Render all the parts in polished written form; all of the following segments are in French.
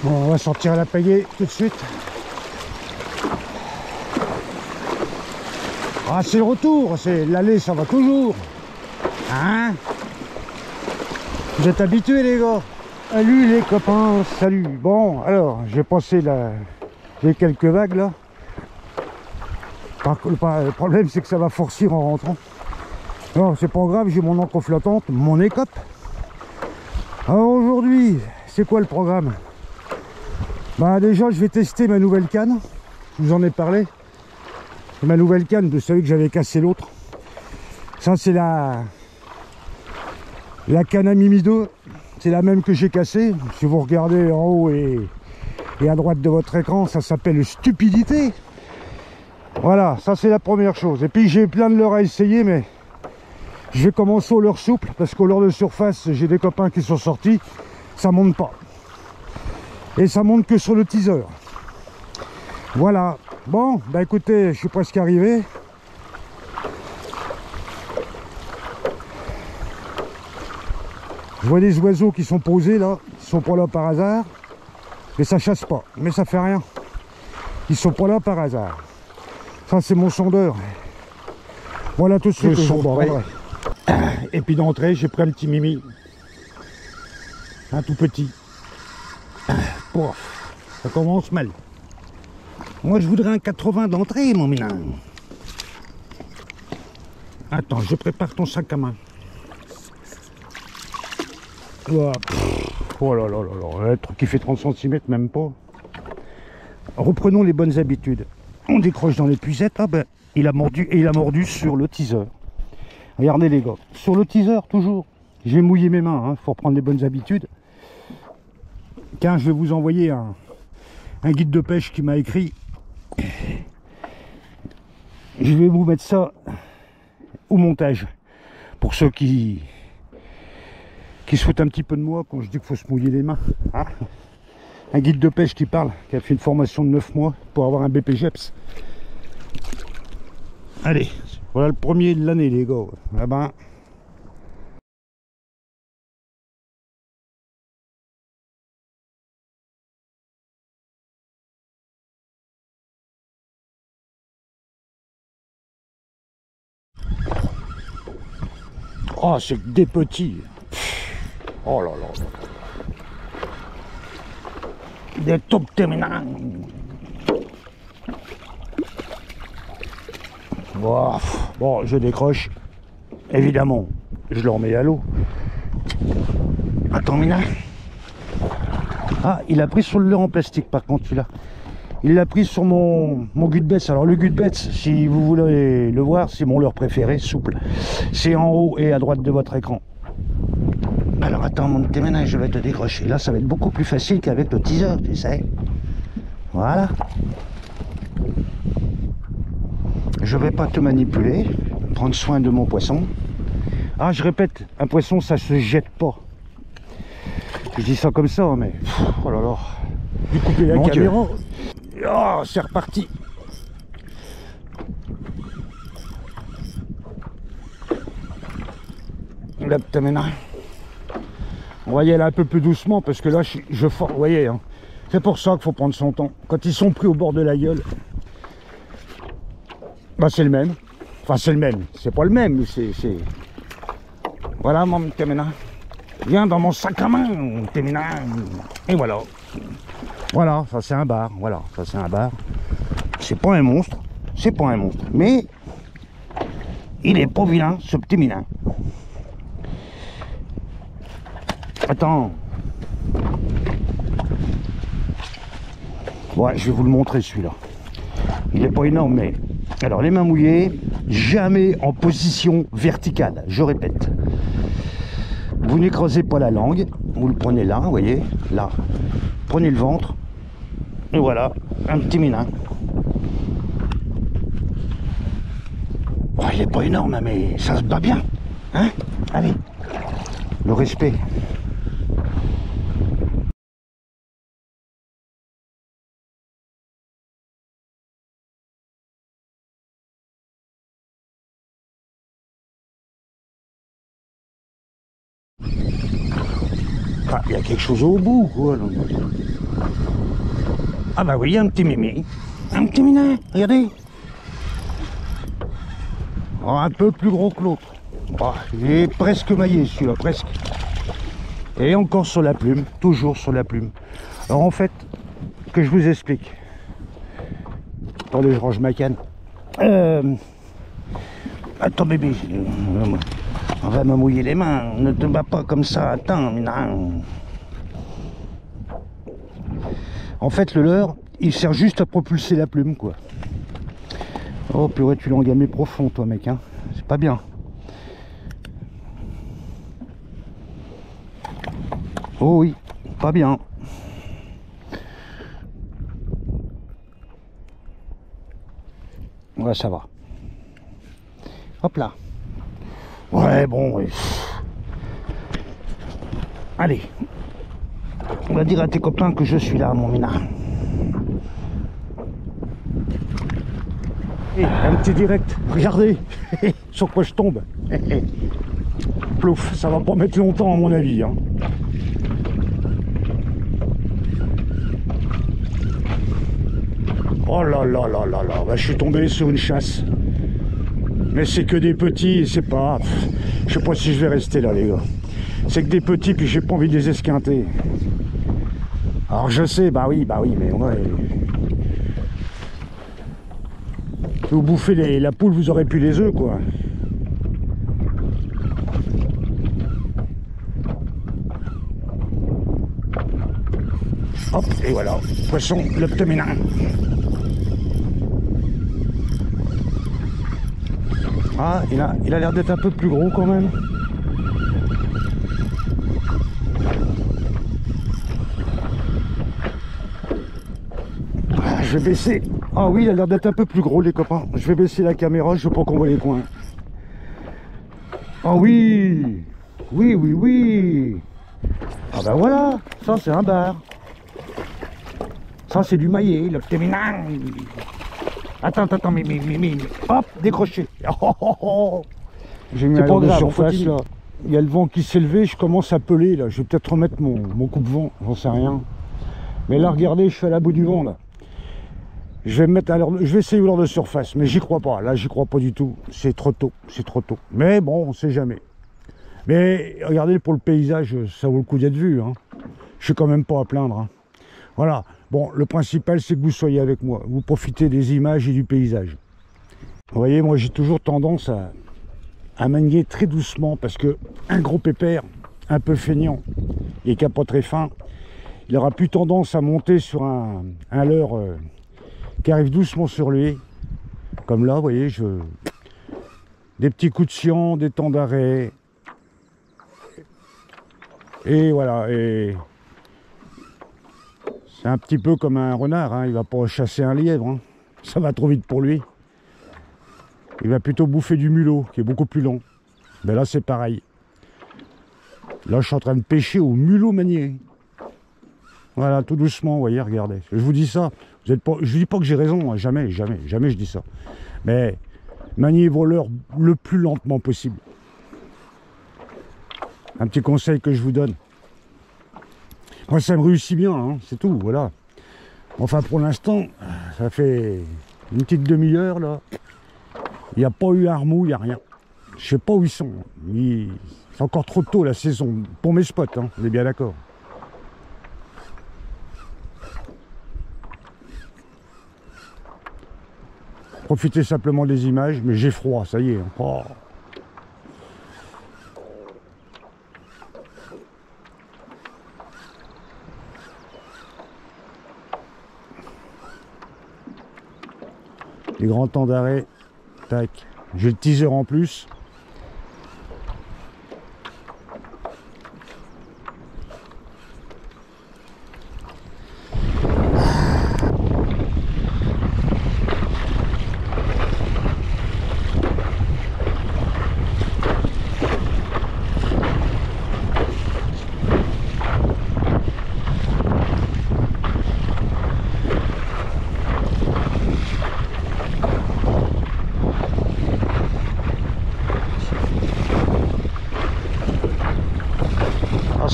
Bon, on va sortir à la pagaie tout de suite. Ah, c'est le retour, c'est l'aller, ça va toujours. Hein? Vous êtes habitués, les gars? Salut les copains, salut. Bon, alors, j'ai passé les quelques vagues là. Le problème, c'est que ça va forcir en rentrant. Non, c'est pas grave, j'ai mon encre flottante, mon écope. Alors aujourd'hui, c'est quoi le programme? Bah déjà, je vais tester ma nouvelle canne. Je vous en ai parlé. Ma nouvelle canne, vous savez que j'avais cassé l'autre. Ça, c'est la canne à Mimi 2. C'est la même que j'ai cassée. Si vous regardez en haut et à droite de votre écran, ça s'appelle Stupidité. Voilà, ça c'est la première chose. Et puis j'ai plein de leurres à essayer, mais je vais commencer au leurre souple, parce qu'au leurre de surface, j'ai des copains qui sont sortis, ça monte pas. Et ça monte que sur le teaser. Voilà. Bon, bah écoutez, je suis presque arrivé. Je vois des oiseaux qui sont posés là, ils sont pas là par hasard. Mais ça chasse pas, mais ça fait rien. Ils sont pas là par hasard. Ça c'est mon sondeur. Voilà tout de suite le son. Et puis d'entrée, j'ai pris un petit Mimi. Un tout petit. Pouf, ça commence mal. Moi je voudrais un 80 d'entrée, mon minin. Attends, je prépare ton sac à main. Oh là là là là, un truc qui fait 30 cm, même pas. Reprenons les bonnes habitudes. On décroche dans l'épuisette. Ah ben, il a mordu, et il a mordu sur le teaser. Regardez les gars, sur le teaser toujours. J'ai mouillé mes mains, hein, faut reprendre les bonnes habitudes. Tiens, je vais vous envoyer un guide de pêche qui m'a écrit. Je vais vous mettre ça au montage. Pour ceux qui se foutent un petit peu de moi quand je dis qu'il faut se mouiller les mains. Hein, un guide de pêche qui parle, qui a fait une formation de 9 mois pour avoir un BPGEPS. Allez, voilà le premier de l'année les gars. Ah ben. Oh, c'est que des petits. Oh là là. Des tout petits minants. Bon, je décroche. Évidemment, je le remets à l'eau. Attends, Mina. Ah, il a pris sur le leurre en plastique par contre, celui-là. Il l'a pris sur mon Gutbets. Alors le Gutbets, si vous voulez le voir, c'est mon leurre préféré, souple. C'est en haut et à droite de votre écran. Alors attends, mon petit ménage, je vais te décrocher. Là, ça va être beaucoup plus facile qu'avec le teaser, tu sais. Voilà. Je vais pas te manipuler. Prendre soin de mon poisson. Ah, je répète, un poisson, ça se jette pas. Je dis ça comme ça, mais... Oh là là. J'ai coupé la caméra. Oh, c'est reparti. Là, putain, maintenant. On va y aller un peu plus doucement parce que là, je force. Vous voyez, hein, c'est pour ça qu'il faut prendre son temps. Quand ils sont pris au bord de la gueule, bah c'est le même. Enfin, c'est le même. C'est pas le même, mais c'est... Voilà, mon petit ménage. Viens dans mon sac à main, mon petit ménage. Et voilà. Voilà, ça c'est un bar. Voilà, ça c'est un bar. C'est pas un monstre. C'est pas un monstre. Mais il est pas vilain, ce petit minin. Attends. Ouais, je vais vous le montrer celui-là. Il est pas énorme, mais... Alors, les mains mouillées, jamais en position verticale. Je répète. Vous n'écrasez pas la langue. Vous le prenez là, vous voyez. Là. Prenez le ventre. Et voilà, un petit minin. Oh, il est pas énorme, mais ça se bat bien. Hein? Allez. Le respect. Ah, il y a quelque chose au bout, quoi. Donc. Ah bah oui, un petit mémé. Un petit minet, regardez. Oh, un peu plus gros que l'autre. Oh, il est presque maillé celui-là, presque. Et encore sur la plume, toujours sur la plume. Alors en fait, que je vous explique. Attendez, je range ma canne. Attends bébé, on va me mouiller les mains. Ne te bats pas comme ça, attends. Non. En fait, le leurre, il sert juste à propulser la plume, quoi. Oh purée, tu l'as engamé profond, toi, mec, hein. C'est pas bien. Oh oui, pas bien. Ouais, ça va. Hop là. Ouais, bon. Ouais. Allez. On va dire à tes copains que je suis là, mon minard. Un petit direct, regardez sur quoi je tombe. Plouf, ça va pas mettre longtemps à mon avis, hein. Oh là là là là là, bah, je suis tombé sur une chasse. Mais c'est que des petits, c'est pas... Je sais pas si je vais rester là, les gars. C'est que des petits, puis j'ai pas envie de les esquinter. Alors je sais, bah oui, mais ouais. Vous bouffez la poule, vous aurez plus les œufs, quoi. Hop, et voilà, poisson leptominin. Ah, il a l'air d'être un peu plus gros quand même. Ah, je vais baisser. Ah oui, il a l'air d'être un peu plus gros, les copains. Je vais baisser la caméra, je veux pas qu'on voit les coins. Ah oui, oui. Ah ben voilà, ça c'est un bar. Ça c'est du maillet, l'optéminin. Attends, mais, hop, décroché. J'ai mis un leurre de surface là. Il y a le vent qui s'est levé, je commence à peler là. Je vais peut-être remettre mon coupe-vent, j'en sais rien. Mais là, regardez, je suis à la bout du vent là. Je vais me mettre à l'heure, je vais essayer l'heure de surface, mais j'y crois pas. Là, j'y crois pas du tout. C'est trop tôt, c'est trop tôt. Mais bon, on sait jamais. Mais regardez, pour le paysage, ça vaut le coup d'être vu, hein. Je suis quand même pas à plaindre, hein. Voilà. Bon, le principal, c'est que vous soyez avec moi. Vous profitez des images et du paysage. Vous voyez, moi, j'ai toujours tendance à manier très doucement parce que un gros pépère, un peu feignant et qui n'a pas très faim, il aura plus tendance à monter sur un leurre qui arrive doucement sur lui. Comme là, vous voyez, des petits coups de sciant, des temps d'arrêt. Et voilà. Et c'est un petit peu comme un renard, hein. Il va pas chasser un lièvre, hein. Ça va trop vite pour lui. Il va plutôt bouffer du mulot, qui est beaucoup plus long. Mais là, c'est pareil. Là, je suis en train de pêcher au mulot manié. Voilà, tout doucement, vous voyez, regardez. Je vous dis ça. Vous êtes pas, je dis pas que j'ai raison, hein. Jamais je dis ça. Mais maniez vos leurres le plus lentement possible. Un petit conseil que je vous donne. Moi, ça me réussit bien, hein, c'est tout, voilà. Enfin, pour l'instant, ça fait une petite demi-heure, là. Il n'y a pas eu un remous, il n'y a rien. Je sais pas où ils sont. C'est encore trop tôt, la saison, pour mes spots, hein, on est bien d'accord. Profitez simplement des images, mais j'ai froid, ça y est. Oh. Les grands temps d'arrêt, tac. J'ai le teaser en plus.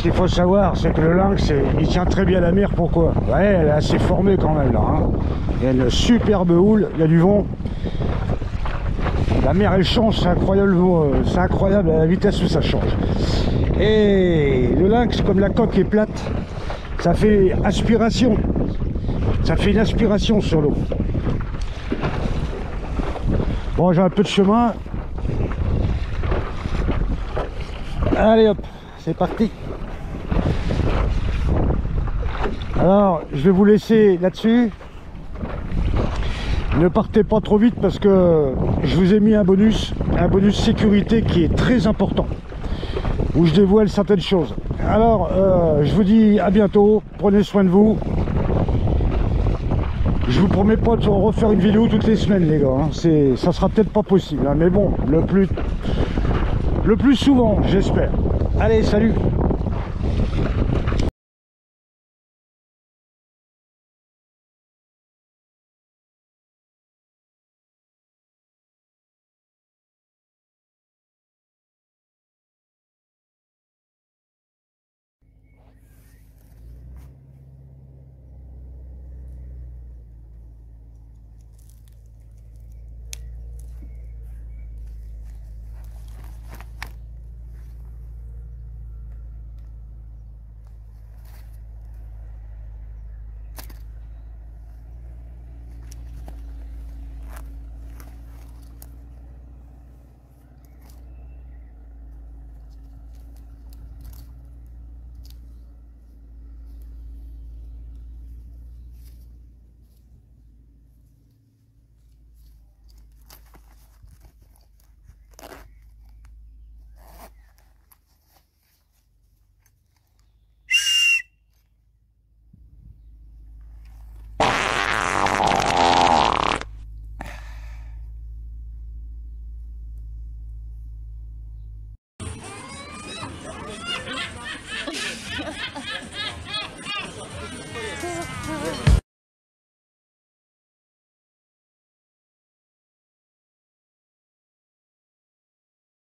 ce qu'il faut savoir, c'est que le lynx, il tient très bien la mer. Pourquoi? Ouais, elle est assez formée quand même là. Hein. Il y a une superbe houle, il y a du vent. La mer elle change, c'est incroyable à la vitesse où ça change. Et le lynx, comme la coque est plate, ça fait aspiration. Ça fait une aspiration sur l'eau. Bon, j'ai un peu de chemin. Allez hop, c'est parti. Alors, je vais vous laisser là-dessus. Ne partez pas trop vite parce que je vous ai mis un bonus sécurité qui est très important, où je dévoile certaines choses. Alors, je vous dis à bientôt, prenez soin de vous. Je vous promets pas de refaire une vidéo toutes les semaines les gars, hein. Ça sera peut-être pas possible, hein, mais bon, le plus souvent, j'espère. Allez, salut!